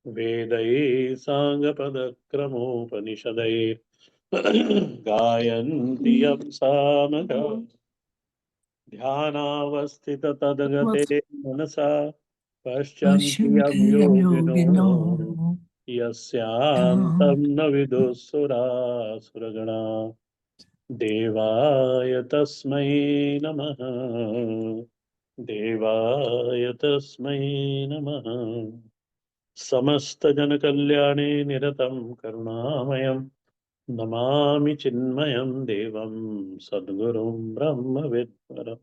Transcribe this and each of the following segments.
वेदैः साङ्गपदक्रमोपनिषदैः गायन्ति यं सामगा ध्यानावस्थिततद्गते मनसा पश्यन्ति यं पश्यन्ति योगिनो योगिनो यस्यान्तं न विदुःसुरासुरगणा देवाय तस्मै नमः। देवाय तस्मै नमः। समस्त जन कल्याणे निरतं करुणामयं नमामि चिन्मयं देवं सद्गुरुं ब्रह्मविद्वरम्।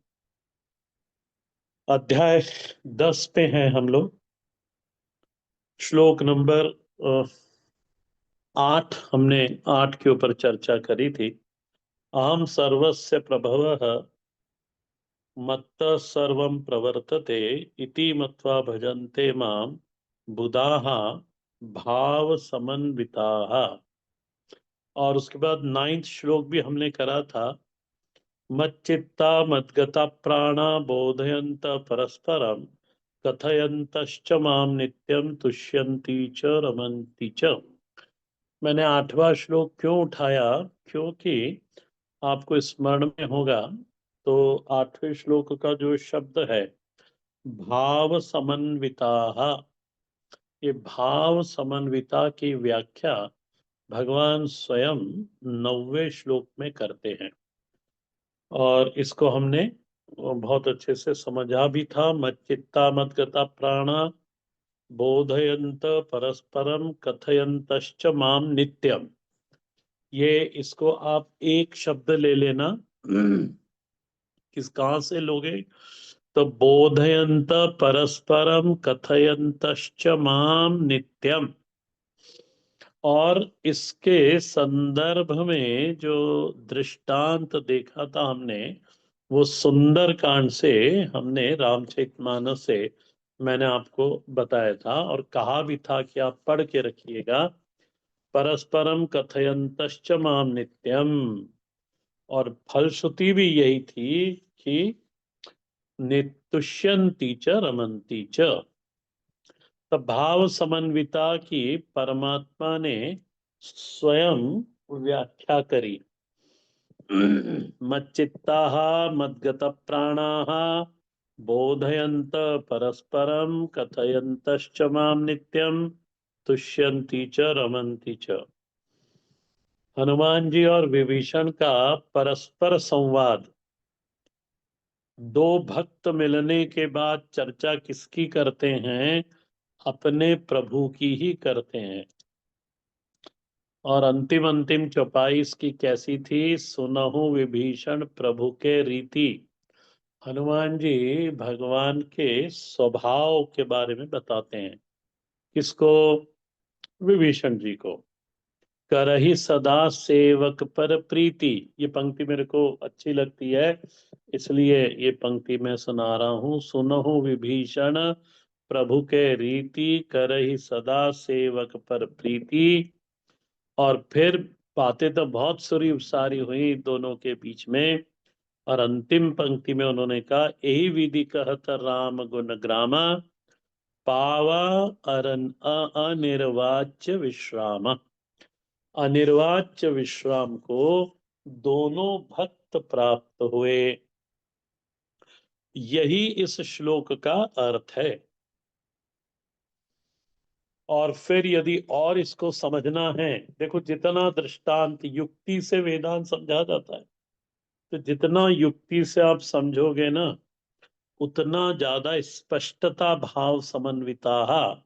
अध्याय 10 पे हैं हम लोग। श्लोक नंबर 8 हमने 8 के ऊपर चर्चा करी थी। अहम सर्वस्य प्रभवः मत्तः सर्वं प्रवर्तते इति मत्वा भजन्ते मां बुधाः भाव समन्विताः। और उसके बाद 9th श्लोक भी हमने करा था। मच्चित्ता मद्गता प्राणा बोधयन्त परस्परम कथयन्तश्च मां नित्यं तुष्यन्ति च रमन्ति च। मैंने 8वां श्लोक क्यों उठाया? क्योंकि आपको स्मरण में होगा तो 8वें श्लोक का जो शब्द है भाव समन्विताः, ये भाव समन्विता की व्याख्या भगवान स्वयं 9वें श्लोक में करते हैं और इसको हमने बहुत अच्छे से समझा भी था। मच्चित्ता मद्गता प्राणा बोधयंत परस्परम कथयंतश्च माम नित्यम। ये इसको आप एक शब्द ले लेना। कहाँ से लोगे? तो बोधयंत परस्परम कथयंतश्च माम नित्यम। और इसके संदर्भ में जो दृष्टांत देखा था हमने, वो सुंदर कांड से हमने रामचरितमानस से मैंने आपको बताया था और कहा भी था कि आप पढ़ के रखिएगा। परस्परम कथयंतश्च माम नित्यम। और फलश्रुति भी यही थी कि नितुष्यन्ति च रमन्ति च। तब भाव समन्विता की परमात्मा ने स्वयं व्याख्या करी। मच्चित्ताः मद्गत प्राणाः बोधयन्त परस्परम कथयन्तश्च मां नित्यं तुष्यन्ति च रमन्ति च। हनुमान जी और विभीषण का परस्पर संवाद। दो भक्त मिलने के बाद चर्चा किसकी करते हैं? अपने प्रभु की ही करते हैं। और अंतिम अंतिम चौपाई इसकी कैसी थी? सुनहु विभीषण प्रभु के रीति। हनुमान जी भगवान के स्वभाव के बारे में बताते हैं। किसको? विभीषण जी को। करहि सदा सेवक पर प्रीति। ये पंक्ति मेरे को अच्छी लगती है, इसलिए ये पंक्ति मैं सुना रहा हूं। सुनहु विभीषण प्रभु के रीति, करहि सदा सेवक पर प्रीति। और फिर बातें तो बहुत सुरी सारी हुई दोनों के बीच में। और अंतिम पंक्ति में उन्होंने कहा, यही विधि कहत राम गुण ग्रामा, पावा अरन अनिर्वाच्य विश्राम। अनिर्वाच्य विश्राम को दोनों भक्त प्राप्त हुए। यही इस श्लोक का अर्थ है। और फिर यदि और इसको समझना है, देखो जितना दृष्टांत युक्ति से वेदांत समझा जाता है, तो जितना युक्ति से आप समझोगे ना, उतना ज्यादा स्पष्टता भाव समन्विता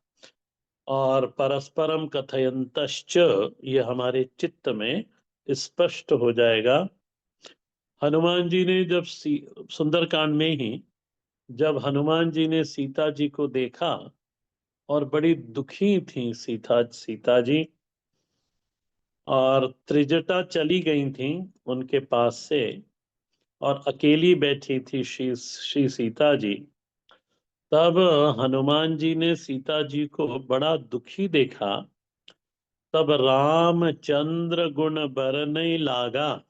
और परस्परम कथयंतश्च ये हमारे चित्त में स्पष्ट हो जाएगा। हनुमान जी ने जब सुंदरकांड में ही जब हनुमान जी ने सीता जी को देखा और बड़ी दुखी थी सीता जी, और त्रिजटा चली गई थी उनके पास से और अकेली बैठी थी श्री सीता जी। तब हनुमान जी ने सीता जी को बड़ा दुखी देखा। तब रामचंद्र गुण बरनै लागा।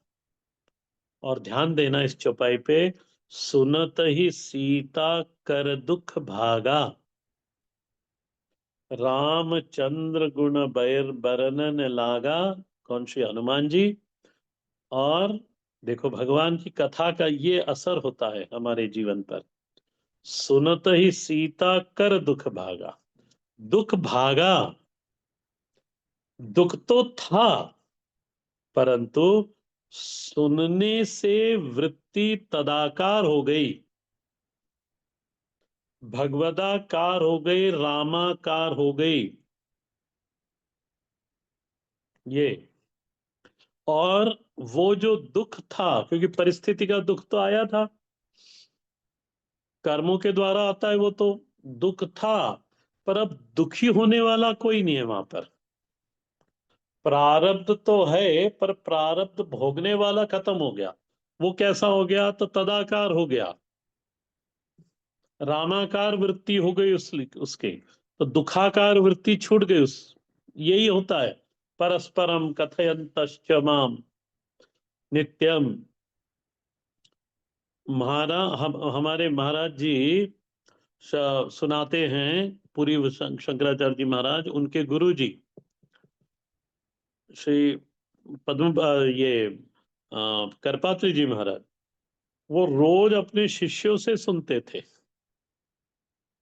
और ध्यान देना इस चौपाई पे, सुनत ही सीता कर दुख भागा। रामचंद्र गुण बैर बरनन लागा। कौन श्री हनुमान जी। और देखो भगवान की कथा का ये असर होता है हमारे जीवन पर। सुनत ही सीता कर दुख भागा। दुख भागा। दुख तो था, परंतु सुनने से वृत्ति तदाकार हो गई, भगवदाकार हो गई, रामाकार हो गई। ये और वो जो दुख था, क्योंकि परिस्थिति का दुख तो आया था, कर्मों के द्वारा आता है वो तो। दुख था, पर अब दुखी होने वाला कोई नहीं है वहां पर। प्रारब्ध तो है, पर प्रारब्ध भोगने वाला खत्म हो गया। वो कैसा हो गया, तो तदाकार हो गया, रामाकार वृत्ति हो गई उसके। तो दुखाकार वृत्ति छूट गई उस। यही होता है। परस्परम कथयन्तश्च माम नित्यम। हमारे महाराज जी सुनाते हैं, पूरी शंकराचार्य जी महाराज, उनके गुरु जी श्री पद्म ये करपात्री जी महाराज, वो रोज अपने शिष्यों से सुनते थे।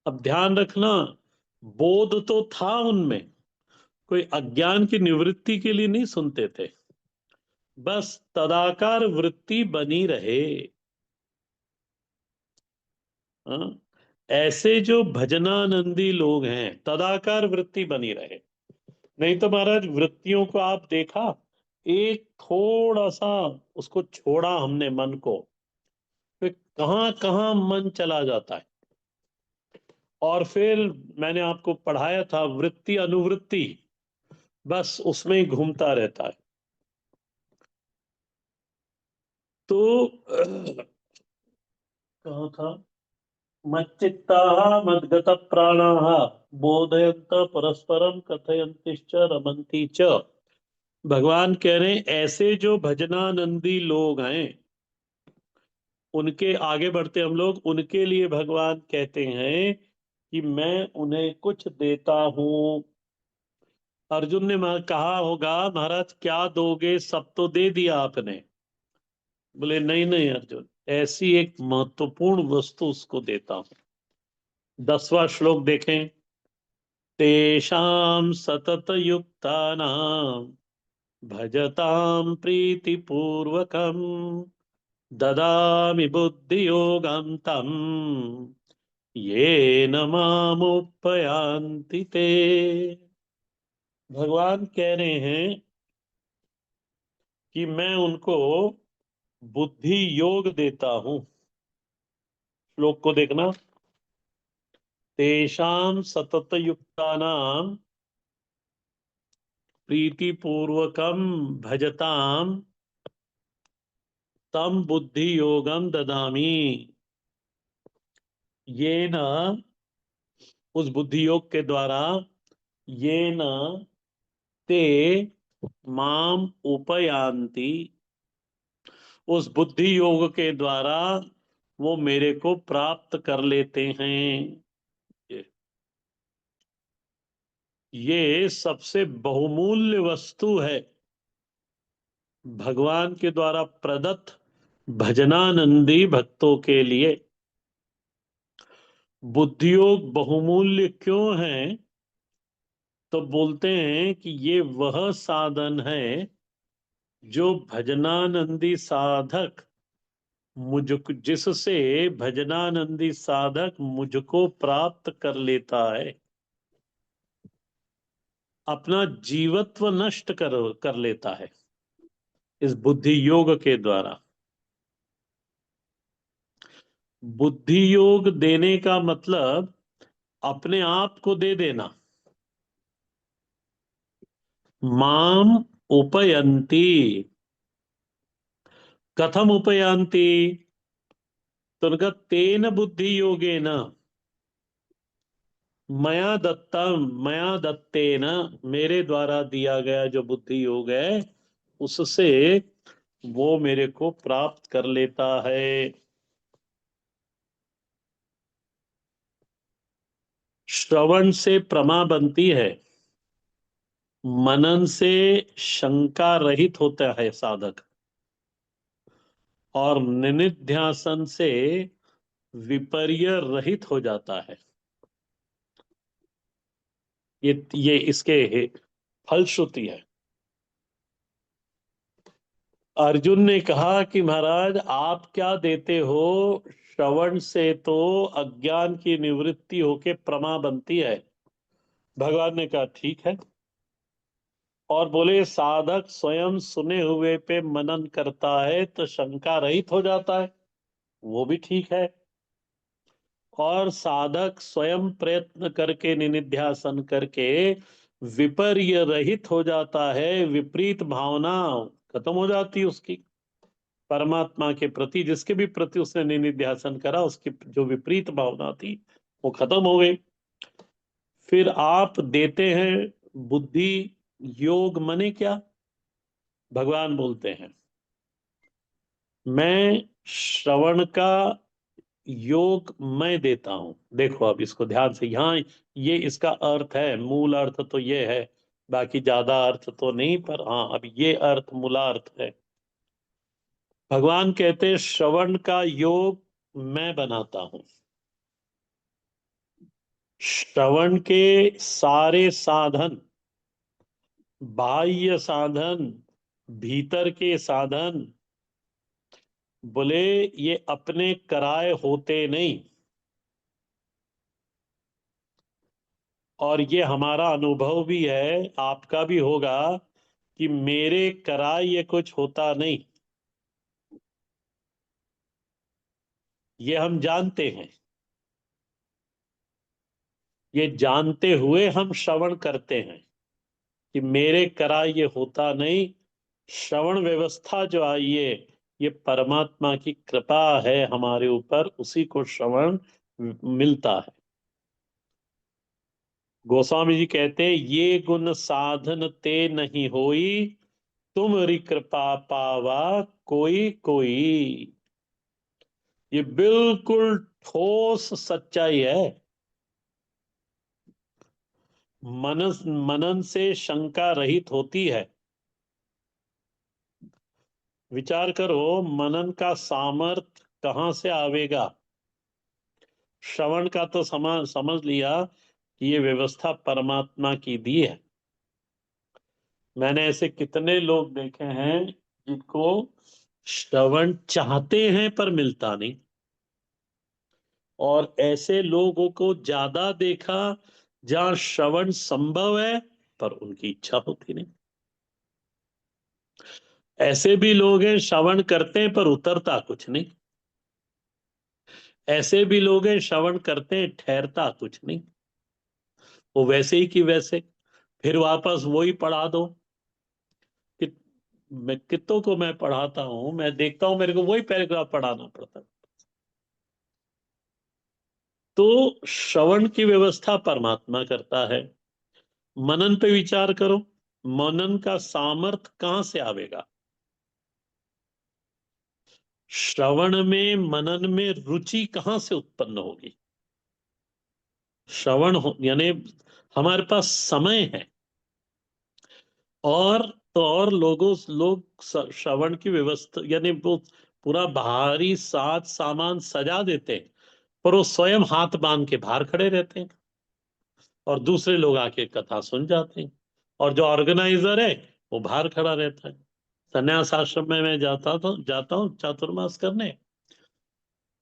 अब ध्यान रखना, बोध तो था उनमें, कोई अज्ञान की निवृत्ति के लिए नहीं सुनते थे, बस तदाकार वृत्ति बनी रहे। हाँ? ऐसे जो भजनानंदी लोग हैं, तदाकार वृत्ति बनी रहे। नहीं तो महाराज वृत्तियों को आप देखा, एक थोड़ा सा उसको छोड़ा हमने मन को, फिर कहाँ कहाँ मन चला जाता है। और फिर मैंने आपको पढ़ाया था, वृत्ति अनुवृत्ति, बस उसमें ही घूमता रहता है। तो कहाँ था, मच्चित्ताः मद्गत प्राणाः बोधयन्त परस्परम कथयन्तिश्च रमन्ति च। भगवान कह रहे हैं ऐसे जो भजनानंदी लोग हैं, उनके आगे बढ़ते हम लोग, उनके लिए भगवान कहते हैं कि मैं उन्हें कुछ देता हूं। अर्जुन ने कहा होगा, महाराज क्या दोगे, सब तो दे दिया आपने। बोले नहीं नहीं अर्जुन, ऐसी एक महत्वपूर्ण वस्तु उसको देता हूं। 10वां श्लोक देखें। तेषां सतत युक्तानां भजतां प्रीतिपूर्वकं ददामि बुद्धियोगं तं येन मामुपयान्ति ते। भगवान कह रहे हैं कि मैं उनको बुद्धि योग देता हूं। श्लोक को देखना। तेषां सतत युक्तानां प्रीतिपूर्वकं भजतां तम बुद्धि योगम ददामी। ये न, उस बुद्धि योग के द्वारा, ये न ते माम उपयांति, उस बुद्धि योग के द्वारा वो मेरे को प्राप्त कर लेते हैं। ये ये सबसे बहुमूल्य वस्तु है भगवान के द्वारा प्रदत्त भजनानंदी भक्तों के लिए। बुद्धियोग बहुमूल्य क्यों है, तो बोलते हैं कि ये वह साधन है जो भजनानंदी साधक मुझको, जिससे भजनानंदी साधक मुझको प्राप्त कर लेता है, अपना जीवत्व नष्ट कर लेता है इस बुद्धि योग के द्वारा। बुद्धि योग देने का मतलब अपने आप को दे देना। माम उपयंती, कथम उपयांति, तो उनका तेन बुद्धि योगेन, मया दत्तम, मया दत्तेन, मेरे द्वारा दिया गया जो बुद्धि योग है, उससे वो मेरे को प्राप्त कर लेता है। श्रवण से प्रमा बनती है, मनन से शंका रहित होता है साधक, और निनिध्यासन से विपर्य रहित हो जाता है। ये इसके फलश्रुति है। अर्जुन ने कहा कि महाराज आप क्या देते हो, श्रवण से तो अज्ञान की निवृत्ति होके प्रमा बनती है। भगवान ने कहा ठीक है, और बोले साधक स्वयं सुने हुए पे मनन करता है तो शंका रहित हो जाता है, वो भी ठीक है। और साधक स्वयं प्रयत्न करके निनिध्यासन करके विपर्य रहित हो जाता है, विपरीत भावना खत्म हो जाती है उसकी परमात्मा के प्रति, जिसके भी प्रति उसने निनिध्यासन करा उसकी जो विपरीत भावना थी वो खत्म हो गई। फिर आप देते हैं बुद्धि योग, मने क्या? भगवान बोलते हैं मैं श्रवण का योग मैं देता हूं। देखो अब इसको ध्यान से, यहाँ ये इसका अर्थ है, मूल अर्थ तो ये है, बाकी ज्यादा अर्थ तो नहीं, पर हाँ अब ये अर्थ मूलार्थ है। भगवान कहते श्रवण का योग मैं बनाता हूं। श्रवण के सारे साधन, बाह्य साधन, भीतर के साधन, बोले ये अपने कराए होते नहीं। और ये हमारा अनुभव भी है, आपका भी होगा, कि मेरे कराए ये कुछ होता नहीं, ये हम जानते हैं। ये जानते हुए हम श्रवण करते हैं कि मेरे कराए ये होता नहीं। श्रवण व्यवस्था जो आई है ये परमात्मा की कृपा है हमारे ऊपर, उसी को श्रवण मिलता है। गोस्वामी जी कहते हैं ये गुण साधन ते नहीं होई, तुमरी कृपा पावा कोई कोई। ये बिल्कुल ठोस सच्चाई है। मनन मनन से शंका रहित होती है। विचार करो, मनन का सामर्थ कहां से आवेगा? श्रवण का तो समझ लिया कि ये व्यवस्था परमात्मा की दी है। मैंने ऐसे कितने लोग देखे हैं जिनको श्रवण चाहते हैं पर मिलता नहीं, और ऐसे लोगों को ज्यादा देखा जहां श्रवण संभव है पर उनकी इच्छा होती नहीं। ऐसे भी लोग हैं श्रवण करते हैं पर उतरता कुछ नहीं। ऐसे भी लोग हैं श्रवण करते हैं ठहरता कुछ नहीं, वो वैसे ही कि वैसे, फिर वापस वही पढ़ा दो। कि मैं कितों को मैं पढ़ाता हूं, मैं देखता हूं मेरे को वही पैराग्राफ पढ़ाना पड़ता है। तो श्रवण की व्यवस्था परमात्मा करता है। मनन पे विचार करो, मनन का सामर्थ कहां से आवेगा? श्रवण में मनन में रुचि कहां से उत्पन्न होगी? यानी हमारे पास समय है, और तो और लोग श्रवण की व्यवस्था यानी वो पूरा बाहरी साज सामान सजा देते हैं, पर वो स्वयं हाथ बांध के बाहर खड़े रहते हैं, और दूसरे लोग आके कथा सुन जाते हैं, और जो ऑर्गेनाइजर है वो बाहर खड़ा रहता है। संन्यास आश्रम में मैं जाता हूँ चातुर्मास करने,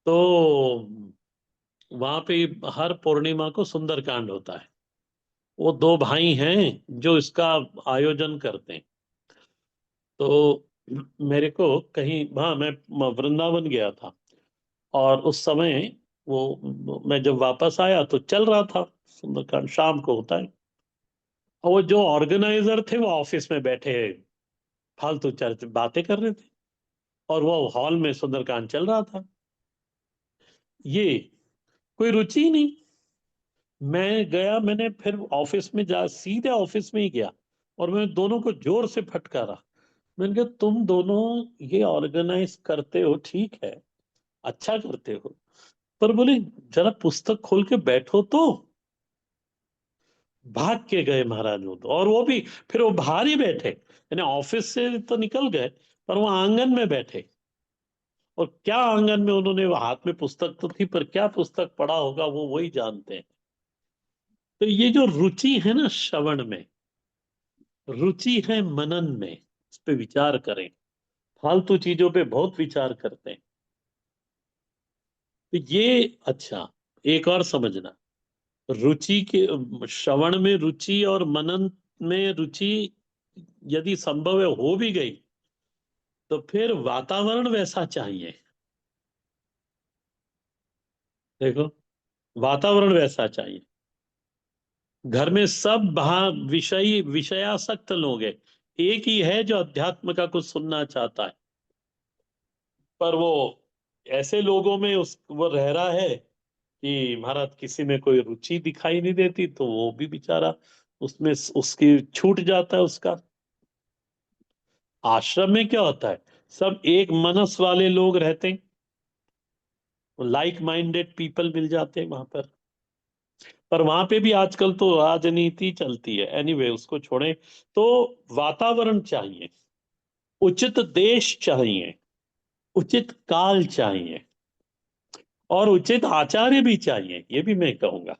तो वहां पे हर पूर्णिमा को सुंदरकांड होता है। वो दो भाई हैं जो इसका आयोजन करते हैं। तो मेरे को कहीं, हाँ मैं वृंदावन गया था, और उस समय मैं जब वापस आया तो चल रहा था सुंदरकांड, शाम को होता है। और वो जो ऑर्गेनाइजर थे वो ऑफिस में बैठे फालतू चर्च बातें कर रहे थे, और वो हॉल में सुंदरकांड चल रहा था। ये कोई रुचि ही नहीं। मैं गया, मैंने फिर ऑफिस में जा सीधे ऑफिस में ही गया, और मैं दोनों को जोर से फटकारा। मैंने कहा तुम दोनों ये ऑर्गेनाइज करते हो ठीक है, अच्छा करते हो, पर बोले जरा पुस्तक खोल के बैठो तो। भाग के गए महाराज वो तो, और वो भी फिर वो बाहर ही बैठे, यानी ऑफिस से तो निकल गए, पर वो आंगन में बैठे। और क्या आंगन में उन्होंने, हाथ में पुस्तक तो थी, पर क्या पुस्तक पढ़ा होगा वो वही जानते हैं। तो ये जो रुचि है ना श्रवण में, रुचि है मनन में, इस पे विचार करें। फालतू चीजों पे बहुत विचार करते हैं। तो ये अच्छा, एक और समझना, रुचि के, श्रवण में रुचि और मनन में रुचि यदि संभव है हो भी गई, तो फिर वातावरण वैसा चाहिए। देखो, वातावरण वैसा चाहिए। घर में सब विषयासक्त लोग हैं, एक ही है जो अध्यात्म का कुछ सुनना चाहता है, पर वो ऐसे लोगों में उस वो रह रहा है कि महाराज किसी में कोई रुचि दिखाई नहीं देती, तो वो भी बेचारा उसमें उसकी छूट जाता है उसका। आश्रम में क्या होता है, सब एक मनस वाले लोग रहते हैं, लाइक माइंडेड पीपल मिल जाते हैं वहां पर वहां पे भी आजकल तो राजनीति चलती है, एनीवे उसको छोड़ें। तो वातावरण चाहिए, उचित देश चाहिए, उचित काल चाहिए, और उचित आचार्य भी चाहिए, ये भी मैं कहूंगा।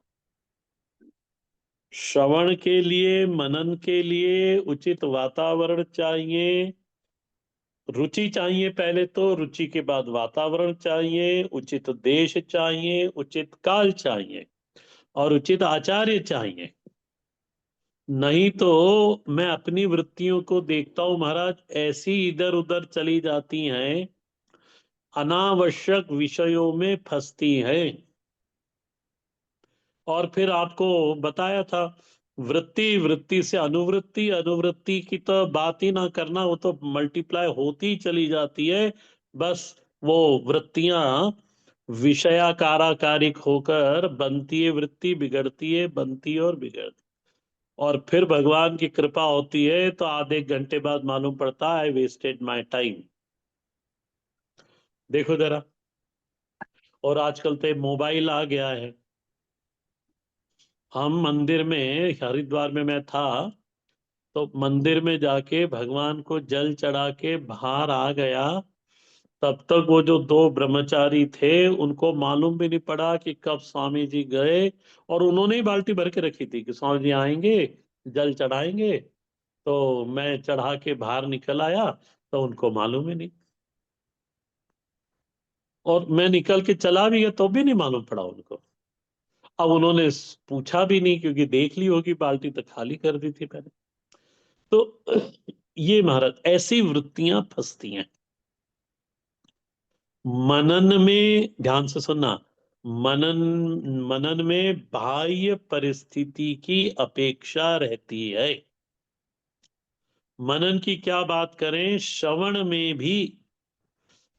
श्रवण के लिए, मनन के लिए उचित वातावरण चाहिए, रुचि चाहिए पहले, तो रुचि के बाद वातावरण चाहिए, उचित देश चाहिए, उचित काल चाहिए, और उचित आचार्य चाहिए। नहीं तो मैं अपनी वृत्तियों को देखता हूं महाराज, ऐसी इधर उधर चली जाती हैं, अनावश्यक विषयों में फंसती हैं। और फिर आपको बताया था, वृत्ति, वृत्ति से अनुवृत्ति, अनुवृत्ति की तो बात ही ना करना, वो तो मल्टीप्लाई होती चली जाती है। बस वो वृत्तियां विषयाकाराकारिक होकर बनती है, वृत्ति बिगड़ती है, बनती है और बिगड़ती। और फिर भगवान की कृपा होती है तो आधे एक घंटे बाद मालूम पड़ता है, आई वेस्टेड माई टाइम। देखो जरा। और आजकल तो मोबाइल आ गया है। हम मंदिर में, हरिद्वार में मैं था, तो मंदिर में जाके भगवान को जल चढ़ा के बाहर आ गया, तब तक वो जो दो ब्रह्मचारी थे उनको मालूम भी नहीं पड़ा कि कब स्वामी जी गए। और उन्होंने ही बाल्टी भर के रखी थी कि स्वामी जी आएंगे, जल चढ़ाएंगे। तो मैं चढ़ा के बाहर निकल आया, तो उनको मालूम ही नहीं। और मैं निकल के चला भी गया तो भी नहीं मालूम पड़ा उनको। अब उन्होंने पूछा भी नहीं, क्योंकि देख ली होगी बाल्टी तो खाली कर दी थी मैंने। तो ये महाराज ऐसी वृत्तियां फंसती हैं। मनन में ध्यान से सुनना, मनन मनन में बाह्य परिस्थिति की अपेक्षा रहती है। मनन की क्या बात करें, श्रवण में भी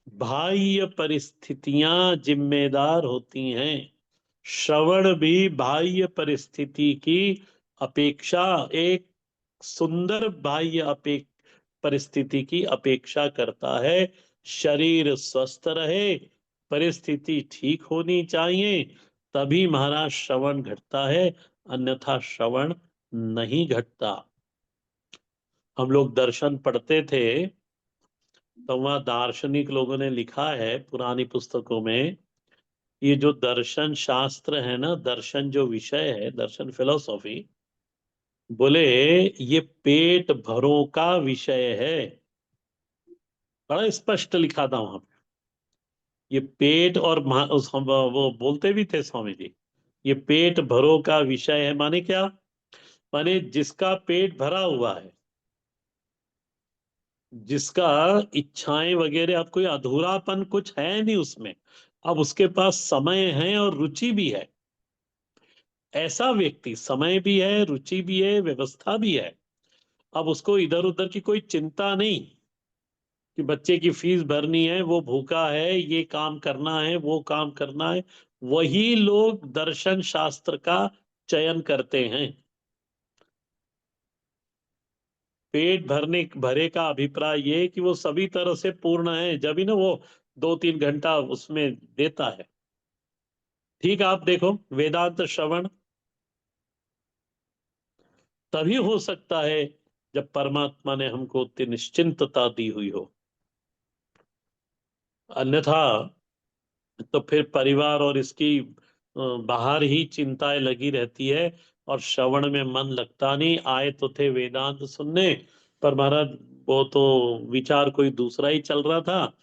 बाह्य परिस्थितियां जिम्मेदार होती हैं। श्रवण भी बाह्य परिस्थिति की अपेक्षा, एक सुंदर बाह्य परिस्थिति की अपेक्षा करता है। शरीर स्वस्थ रहे, परिस्थिति ठीक होनी चाहिए, तभी महाराज श्रवण घटता है, अन्यथा श्रवण नहीं घटता। हम लोग दर्शन पढ़ते थे, तो वहाँ दार्शनिक लोगों ने लिखा है पुरानी पुस्तकों में, ये जो दर्शन शास्त्र है ना, दर्शन जो विषय है, दर्शन फिलोसॉफी, बोले ये पेट भरों का विषय है। बड़ा स्पष्ट लिखा था वहां पे। ये पेट और वो बोलते भी थे स्वामी जी, ये पेट भरों का विषय है, माने क्या? माने जिसका पेट भरा हुआ है, जिसका इच्छाएं वगैरह, अब कोई अधूरापन कुछ है नहीं उसमें, अब उसके पास समय है और रुचि भी है, ऐसा व्यक्ति, समय भी है, रुचि भी है, व्यवस्था भी है। अब उसको इधर उधर की कोई चिंता नहीं कि बच्चे की फीस भरनी है, वो भूखा है, ये काम करना है, वो काम करना है। वही लोग दर्शन शास्त्र का चयन करते हैं। पेट भरने भरे का अभिप्राय ये है कि वो सभी तरह से पूर्ण है, जब ही ना वो 2-3 घंटा उसमें देता है। ठीक, आप देखो वेदांत श्रवण, तभी हो सकता है जब परमात्मा ने हमको उतनी निश्चिंतता दी हुई हो। अन्यथा तो फिर परिवार और इसकी बाहर ही चिंताएं लगी रहती है, और श्रवण में मन लगता नहीं। आए तो थे वेदांत सुनने, पर महाराज वो तो विचार कोई दूसरा ही चल रहा था।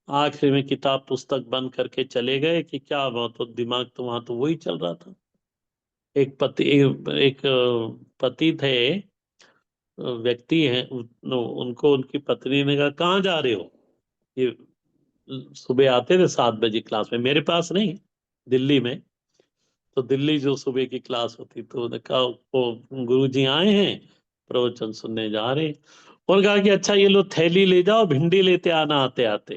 आखिर में किताब पुस्तक बंद करके चले गए कि क्या, वो तो दिमाग तो वहां तो वही चल रहा था। एक पति थे, व्यक्ति हैं, उनको उनकी पत्नी ने कहा कहाँ जा रहे हो। ये सुबह आते थे 7 बजे क्लास में, मेरे पास नहीं, दिल्ली में। तो दिल्ली जो सुबह की क्लास होती, तो उन्होंने कहा वो गुरु जी आए हैं, प्रवचन सुनने जा रहे हैं। और कहा कि अच्छा ये लो थैली ले जाओ, भिंडी लेते आना आते आते।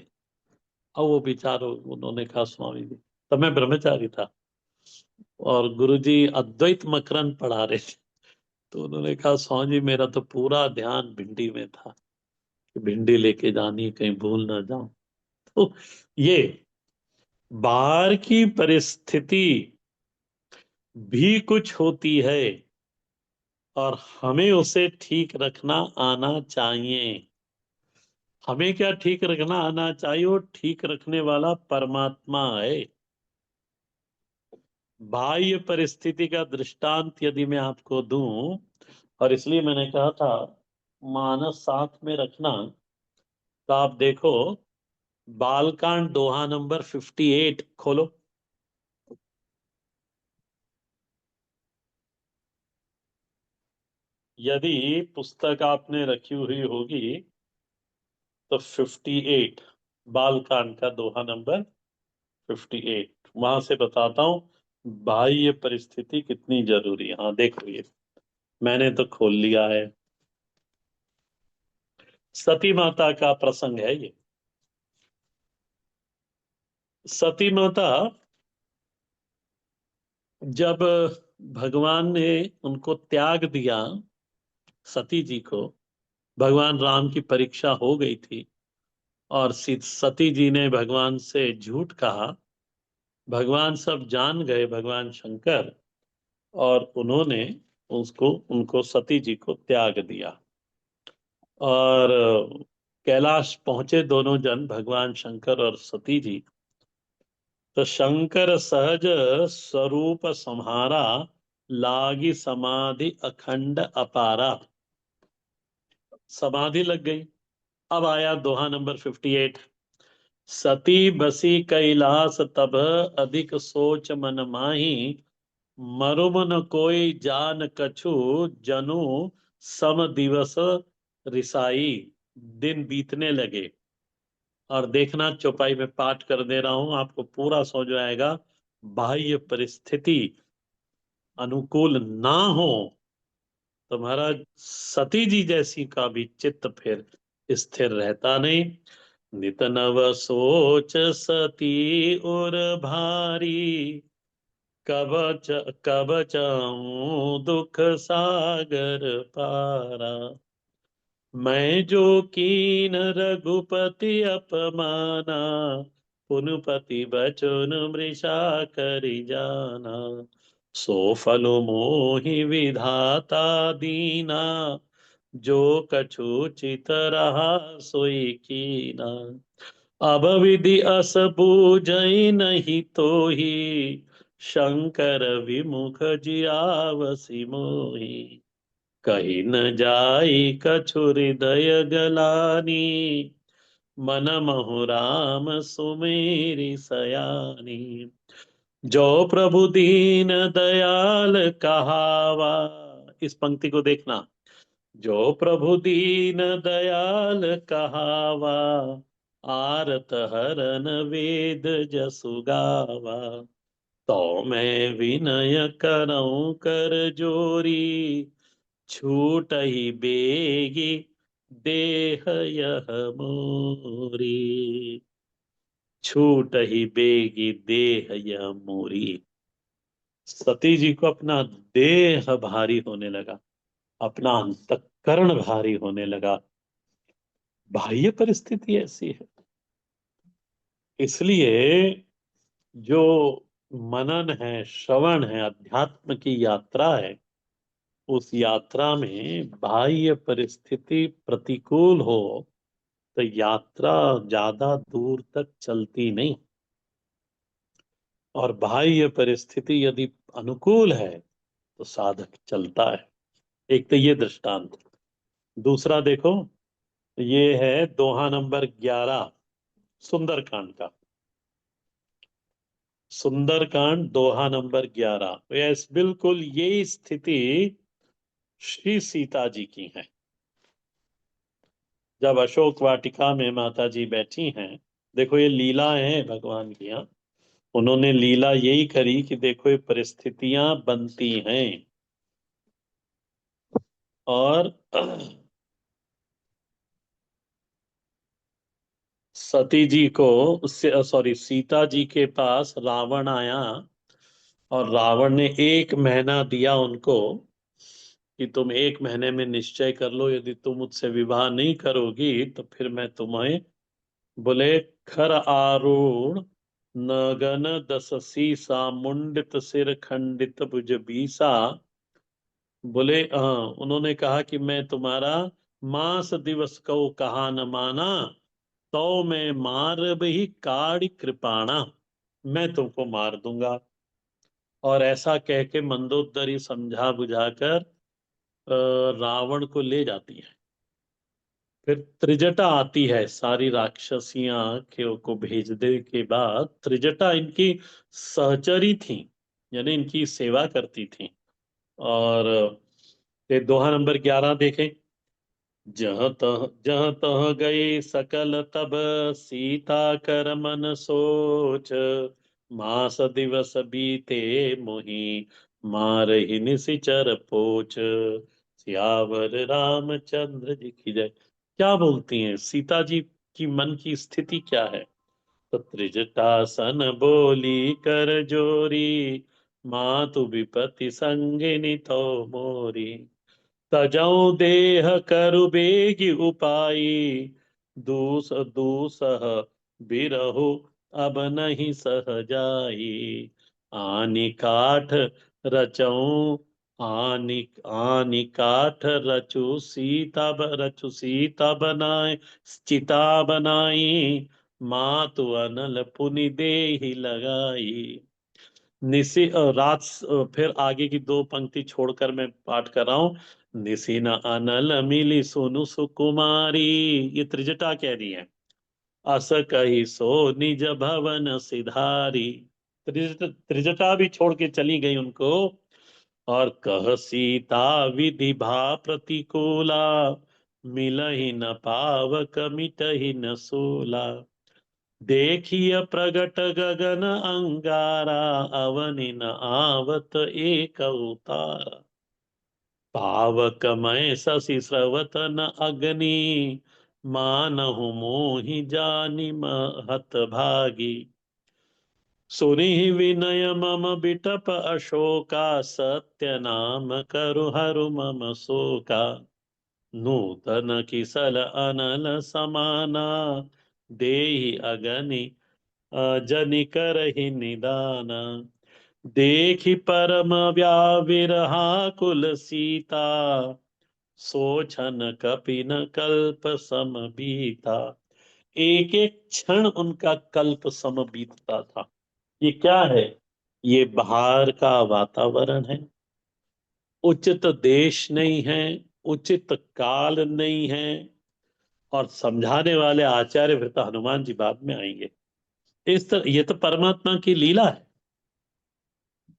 अब वो बेचारो, उन्होंने कहा स्वामी जी, तब मैं ब्रह्मचारी था और गुरु जी अद्वैत मकरन पढ़ा रहे थे। तो उन्होंने कहा स्वामी जी मेरा तो पूरा ध्यान भिंडी में था, कि भिंडी लेके जानी, कहीं भूल ना जाऊं। तो ये बाहर की परिस्थिति भी कुछ होती है, और हमें उसे ठीक रखना आना चाहिए। हमें क्या ठीक रखना आना चाहिए, वो ठीक रखने वाला परमात्मा है। बाह्य परिस्थिति का दृष्टांत यदि मैं आपको दूं, और इसलिए मैंने कहा था मानस साथ में रखना, तो आप देखो बालकांड दोहा नंबर 58 खोलो। यदि पुस्तक आपने रखी हुई होगी तो 58, बालकांड का दोहा नंबर 58, वहां से बताता हूं बाह्य परिस्थिति कितनी जरूरी है। हाँ देखो, ये मैंने तो खोल लिया है। सती माता का प्रसंग है ये। सती माता, जब भगवान ने उनको त्याग दिया, सती जी को, भगवान राम की परीक्षा हो गई थी, और सती जी ने भगवान से झूठ कहा। भगवान सब जान गए, भगवान शंकर, और उन्होंने उसको उनको सती जी को त्याग दिया। और कैलाश पहुंचे दोनों जन, भगवान शंकर और सती जी। तो शंकर सहज स्वरूप सम्हारा, लागी समाधि अखंड अपारा। समाधि लग गई। अब आया दोहा नंबर 58। सती बसी कैलास तब, अधिक सोच मन माही, मरुम न कोई जान कछु, जनु सम दिवस रिसाई। दिन बीतने लगे, और देखना चौपाई में पाठ कर दे रहा हूं, आपको पूरा समझ में आएगा। बाह्य परिस्थिति अनुकूल ना हो तो महाराज सती जी जैसी का भी चित्त फिर स्थिर रहता नहीं। नित नव सोच सती और भारी, कवच कवचऊं दुख सागर पारा। मैं जो कीन रघुपति अपमाना, पुनुपति बचन मृषा करि जाना। सो फल मोहि विधाता दीना, जो कछु चित रहा सोई कीना। अब विधि अस बूझई नहीं तो ही, शंकर विमुख जियावसि मोहि। कही न जाई कछु हृदय गलानी, मन महु राम सुमेरी सयानी। जो प्रभु दीन दयाल कहावा, इस पंक्ति को देखना। जो प्रभु दीन दयाल कहावा, आरत हरन वेद जसु गावा। तो मैं विनय करऊं कर जोरी, छूट ही बेगी देह यह मोरी। छूट ही बेगी देह यह मोरी। सती जी को अपना देह भारी होने लगा, अपना अंतःकरण भारी होने लगा। बाह्य परिस्थिति ऐसी है। इसलिए जो मनन है, श्रवण है, अध्यात्म की यात्रा है, उस यात्रा में बाह्य परिस्थिति प्रतिकूल हो तो यात्रा ज्यादा दूर तक चलती नहीं, और बाह्य परिस्थिति यदि अनुकूल है तो साधक चलता है। एक तो ये दृष्टांत। दूसरा देखो, ये है दोहा नंबर 11 सुंदरकांड का। सुंदरकांड दोहा नंबर 11। यस, बिल्कुल यही स्थिति श्री सीता जी की है। जब अशोक वाटिका में माता जी बैठी हैं, देखो ये लीला है भगवान की। यहाँ उन्होंने लीला यही करी कि देखो ये परिस्थितियां बनती हैं, और सती जी को, उससे सॉरी सीता जी के पास रावण आया, और रावण ने 1 महीना दिया उनको कि तुम 1 महीने में निश्चय कर लो, यदि तुम मुझसे विवाह नहीं करोगी तो फिर मैं तुम्हें, बोले, खर आरूढ़ नगन दस सीसा मुंडित सिर खंडित भुज बीसा। बोले हाँ, उन्होंने कहा कि मैं तुम्हारा मास दिवस को कहा न माना, तो मैं मार ही काड़ी कृपाणा, मैं तुमको मार दूंगा। और ऐसा कह के मंदोदरी समझा बुझाकर रावण को ले जाती है। फिर त्रिजटा आती है, सारी राक्षसियां को भेज दे के बाद त्रिजटा इनकी सहचरी थी, यानी इनकी सेवा करती थी। और ये दोहा नंबर 11 देखें। जहाँ तह गए सकल तब सीता कर मन सोच, मास दिवस बीते मोहि मारहि निशिचर पोच, सियावर रामचंद्र जी की जय। क्या बोलती हैं सीता जी की मन की स्थिति क्या है? तो त्रिजटासन बोली कर जोरी, मातु विपति संगिनी तो मोरी, तजौ देह करु बेगी उपाई, दूस दूसह बिरहु अब नहीं सह जाई, आनि काठ रचऊ, आनि आनि काठ रचु सीता बनाए, चिता बनाई, मातु अनल पुनि देहि लगाई। फिर आगे की 2 पंक्ति छोड़कर मैं पाठ कर रहा हूं। निसी न अनल मिली सोनु सुकुमारी, ये त्रिजटा कह रही है। अस कही सो निज भवन सिधारी, त्रिजटा भी छोड़ के चली गई उनको। और कह सीता विधि भा प्रतिकूला, मिलहि न पावक मिटहि न सूला, देखिय प्रगट गगन अंगारा, अवनि न आवत एक अवतारा, पावक मैं शशि स्रवत न अग्नि, मानहु मोहि जानि महत भागी, सुनि विनय मम बिटप अशोका, सत्य नाम करु हरु मम शोका, नूतन किसल अनल समाना, देहि अगनि जनि करहि निदान, देखि परम व्याविरहा कुल सीता, सोचन कपिन कल्प सम बीता। एक एक क्षण उनका कल्प सम बीतता था। ये क्या है? ये बाहर का वातावरण है, उचित देश नहीं है, उचित काल नहीं है। और समझाने वाले आचार्य फिर तो हनुमान जी बाद में आएंगे। इस तरह ये तो परमात्मा की लीला है।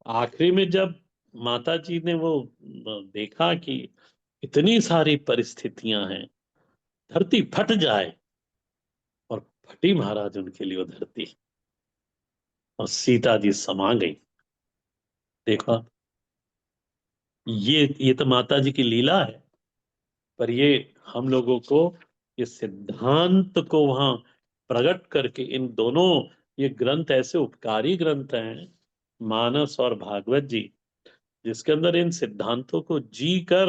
आखिरी में जब माता जी ने वो देखा कि इतनी सारी परिस्थितियां हैं, धरती फट जाए, और फटी महाराज उनके लिए वो धरती, और सीता जी समा गई। देखा, ये तो माता जी की लीला है। पर ये हम लोगों को ये सिद्धांत को वहां प्रकट करके, इन दोनों ये ग्रंथ ऐसे उपकारी ग्रंथ हैं, मानस और भागवत जी, जिसके अंदर इन सिद्धांतों को जी कर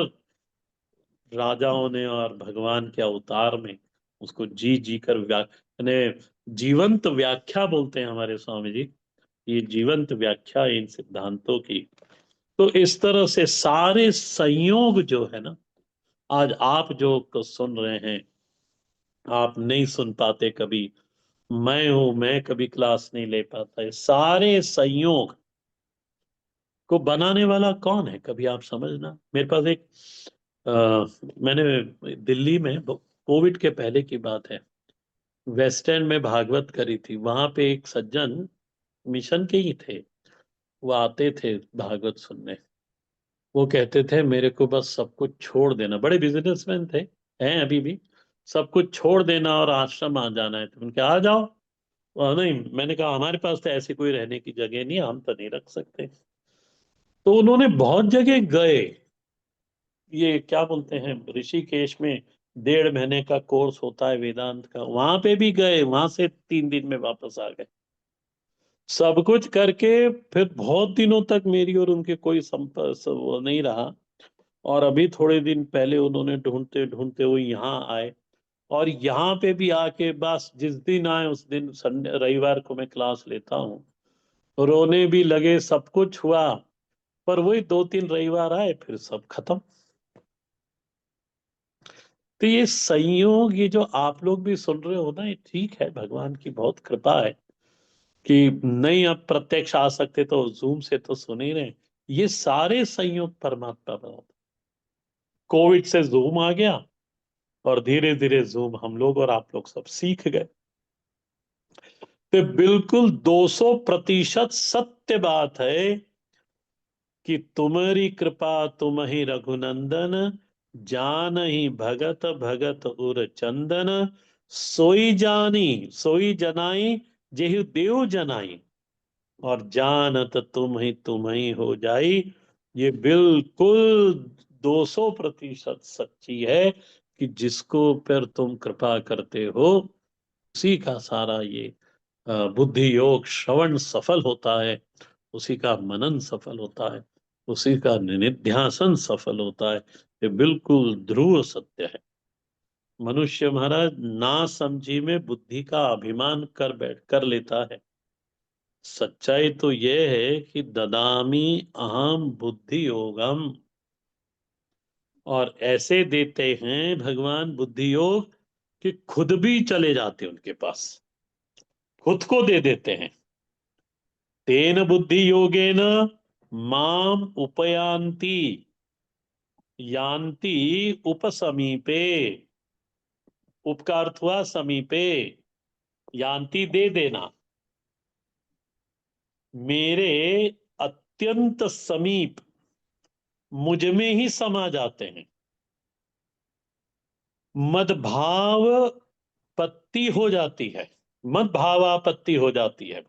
राजाओं ने और भगवान के अवतार में उसको जी जी कर यानी जीवंत व्याख्या बोलते हैं हमारे स्वामी जी। ये जीवंत व्याख्या इन सिद्धांतों की तो इस तरह से सारे संयोग जो है ना, आज आप जो सुन रहे हैं, आप नहीं सुन पाते कभी, मैं हूं, मैं कभी क्लास नहीं ले पाता, ये सारे संयोग को बनाने वाला कौन है, कभी आप समझना। मेरे पास एक आ, मैंने दिल्ली में कोविड के पहले की बात है, वेस्ट एंड में भागवत करी थी। वहां पे एक सज्जन मिशन के ही थे, वो आते थे भागवत सुनने। वो कहते थे मेरे को बस सब कुछ छोड़ देना, बड़े बिजनेसमैन थे, हैं अभी भी, सब कुछ छोड़ देना और आश्रम आ जाना है। तो उनके आ जाओ। नहीं, मैंने कहा हमारे पास तो ऐसी कोई रहने की जगह नहीं, हम तो नहीं रख सकते। तो उन्होंने बहुत जगह गए, ये क्या बोलते हैं, ऋषिकेश में 1.5 महीने का कोर्स होता है वेदांत का, वहां पे भी गए, वहां से 3 दिन में वापस आ गए। सब कुछ करके फिर बहुत दिनों तक मेरी और उनके कोई संपर्क वो नहीं रहा। और अभी थोड़े दिन पहले उन्होंने ढूंढते ढूंढते वो यहाँ आए, और यहाँ पे भी आके बस जिस दिन आए उस दिन संडे रविवार को मैं क्लास लेता हूँ, रोने भी लगे, सब कुछ हुआ। पर वही 2-3 रविवार आए, फिर सब खत्म। तो ये संयोग, ये जो आप लोग भी सुन रहे हो ना, ये ठीक है, भगवान की बहुत कृपा है कि नहीं आप प्रत्यक्ष आ सकते तो जूम से तो सुन ही रहे। ये सारे संयोग परमात्मा बनाता। कोविड से जूम आ गया, और धीरे धीरे जूम हम लोग और आप लोग सब सीख गए। तो बिल्कुल 200% सत्य बात है कि तुम्हारी कृपा तुम ही रघुनंदन, जान ही भगत भगत उर चंदन, सोई जानी सोई जनाई, जेहु देव जनाई, और जानत तुम ही हो जाई। ये बिल्कुल 200% सच्ची है कि जिसको पर तुम कृपा करते हो, उसी का सारा ये बुद्धि योग श्रवण सफल होता है, उसी का मनन सफल होता है, उसी का निधिध्यासन सफल होता है। ये बिल्कुल ध्रुव सत्य है। मनुष्य महाराज ना समझी में बुद्धि का अभिमान कर लेता है। सच्चाई तो यह है कि ददामी अहम बुद्धि योगम, और ऐसे देते हैं भगवान बुद्धि योग कि खुद भी चले जाते हैं उनके पास, खुद को दे देते हैं। तेन बुद्धि योगेन माम उपयांति, यान्ति उपसमीपे। उपकार हुआ समीपे, यान्ति दे देना, मेरे अत्यंत समीप, मुझ में ही समा जाते हैं। मदभाव पत्ति हो जाती है, मद भावापत्ति हो जाती है।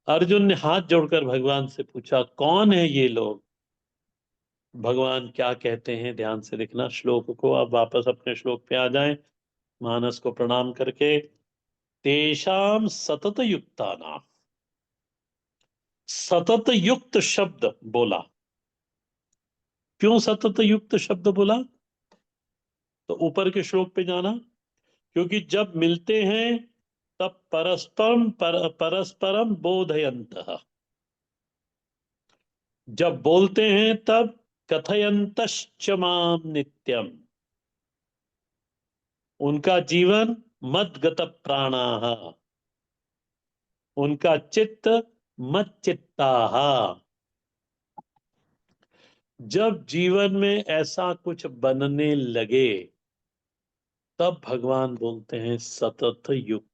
अर्जुन ने हाथ जोड़कर भगवान से पूछा कौन है ये लोग। भगवान क्या कहते हैं, ध्यान से देखना श्लोक को। अब वापस अपने श्लोक पे आ जाएं, मानस को प्रणाम करके। तेषाम सतत युक्ता नाम, सतत युक्त शब्द बोला। क्यों सतत युक्त शब्द बोला? तो ऊपर के श्लोक पे जाना, क्योंकि जब मिलते हैं तब परस्परम बोधयन्तः, जब बोलते हैं तब कथयन्तश्च माम नित्यम, उनका जीवन मद्गत प्राणाः, उनका चित्त मच्चित्ताः। जब जीवन में ऐसा कुछ बनने लगे, तब भगवान बोलते हैं सतत युक्त।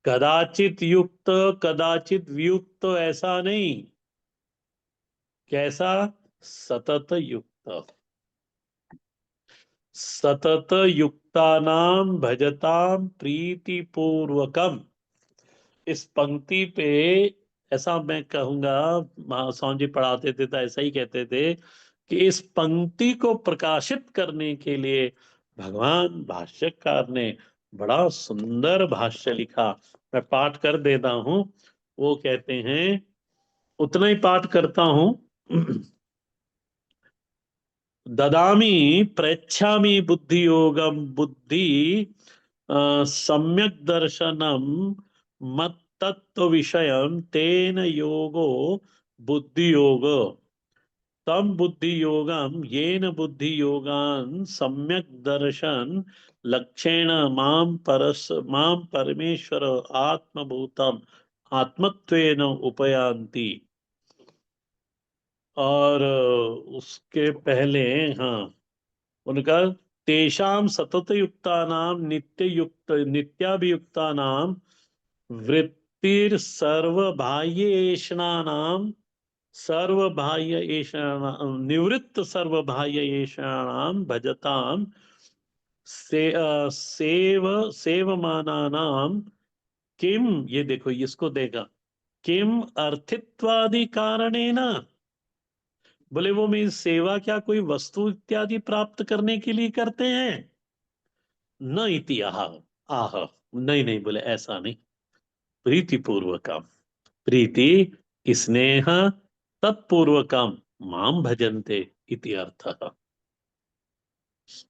कदाचित युक्त, कदाचित वियुक्त, ऐसा नहीं। कैसा? सतत युक्त। सतत युक्तानाम भजताम प्रीति पूर्वकम। इस पंक्ति पे ऐसा मैं कहूंगा, स्वामी जी पढ़ाते थे तो ऐसा ही कहते थे कि इस पंक्ति को प्रकाशित करने के लिए भगवान भाष्यकार ने बड़ा सुंदर भाष्य लिखा। मैं पाठ कर देता हूं। वो कहते हैं, उतना ही पाठ करता हूं। ददामी प्रेच्छामि बुद्धि योगम, बुद्धि सम्यक दर्शनम तत्व विषयम तेन योगो बुद्धि योग तम बुद्धि योगम येन बुद्धि योगान सम्यक दर्शन लक्षेण माम परमेश्वर आत्मभूतम आत्मत्वेन उपयांति। और उसके पहले, हाँ, उनका तेषाम सतत युक्तानाम नित्य युक्त नित्याभियुक्तानाम वृत्तिर सर्वबाह्य एषणाम निवृत्त सर्वबाह्य एषणाम भजताम सेवमानानाम किम, ये देखो इसको देखा, किम अर्थित्वादि कारणेन, बोले वो मेरी सेवा क्या कोई वस्तु इत्यादि प्राप्त करने के लिए करते हैं? न इति आह, आह, नहीं नहीं, बोले ऐसा नहीं। प्रीति पूर्वकम, प्रीति स्नेह तत्पूर्वकम माम भजन्ते इति अर्थः।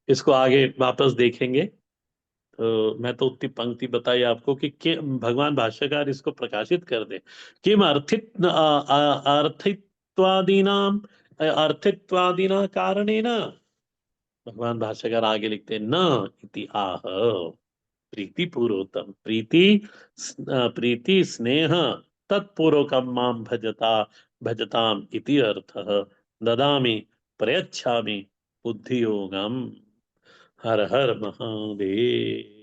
इसको आगे वापस देखेंगे। तो मैं तो उतनी पंक्ति बताई आपको कि भगवान भाष्यकार इसको प्रकाशित कर दे। किम अर्थित्वादीनाम अर्थित्वादिना कारणेन, भगवान भाष्यकार आगे लिखते हैं, न इति आह, प्रीति पूर्वोत्तम, प्रीति स्नेह तत्पूर्वकम माम भजताम इति अर्थः। ददामि प्रयच्छामि बुद्धि योगम। हर हर महादेव।